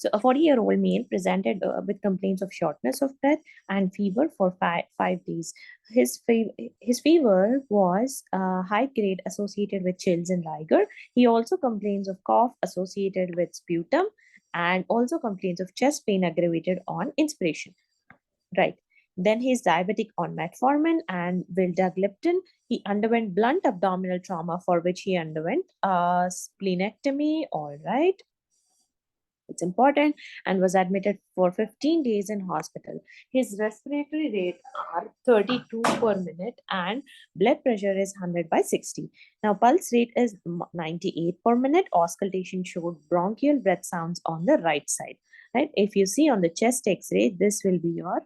So a 40-year-old male presented with complaints of shortness of breath and fever for five days. His fever was high grade associated with chills and rigor. He also complains of cough associated with sputum and also complains of chest pain aggravated on inspiration. Right. Then he's diabetic on metformin and vildagliptin. He underwent blunt abdominal trauma for which he underwent splenectomy. All right. It's important, and was admitted for 15 days in hospital. His respiratory rate are 32 per minute and blood pressure is 100 by 60. Now pulse rate is 98 per minute. Auscultation showed bronchial breath sounds on the right side. Right. If you see on the chest x-ray, this will be your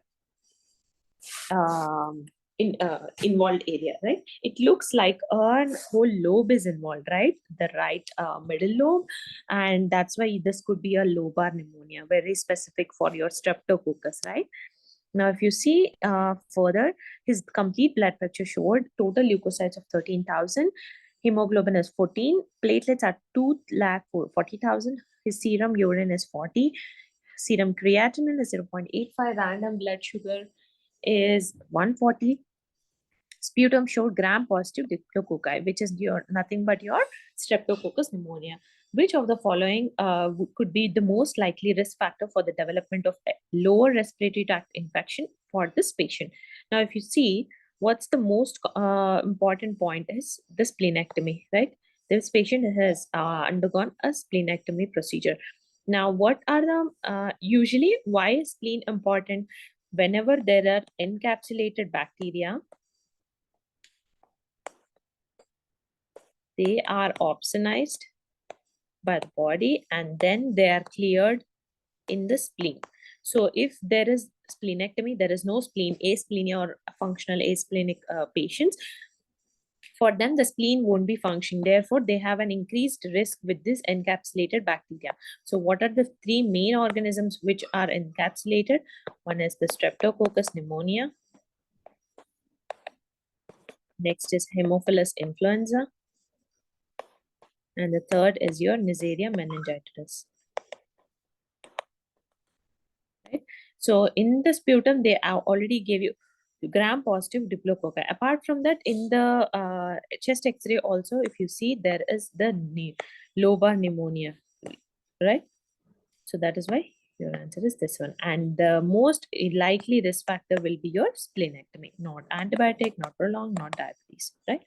involved area, right? It looks like a whole lobe is involved, right? The right middle lobe, and that's why this could be a lobar pneumonia, very specific for your streptococcus, right? Now, if you see further, his complete blood picture showed total leukocytes of 13,000, hemoglobin is 14, platelets are 2,40,000, his serum urine is 40, serum creatinine is 0.85, random blood sugar is 140. Sputum showed gram-positive diplococci, which is nothing but your streptococcus pneumonia. Which of the following could be the most likely risk factor for the development of lower respiratory tract infection for this patient? Now, if you see, what's the most important point is the splenectomy, right? This patient has undergone a splenectomy procedure. Now, what are the usually why is spleen important? Whenever there are encapsulated bacteria, they are opsonized by the body and then they are cleared in the spleen. So if there is splenectomy, there is no spleen, asplenia or functional asplenic patients, for them the spleen won't be functioning. Therefore, they have an increased risk with this encapsulated bacteria. So what are the three main organisms which are encapsulated? One is the streptococcus pneumonia. Next is Haemophilus influenza. And the third is your Neisseria meningitis. Right? So in the sputum, they already gave you gram-positive diplococci. Apart from that, in the chest X-ray also, if you see, there is the lobar pneumonia, right? So that is why your answer is this one. And the most likely risk factor will be your splenectomy, not antibiotic, not prolonged, not diabetes, right?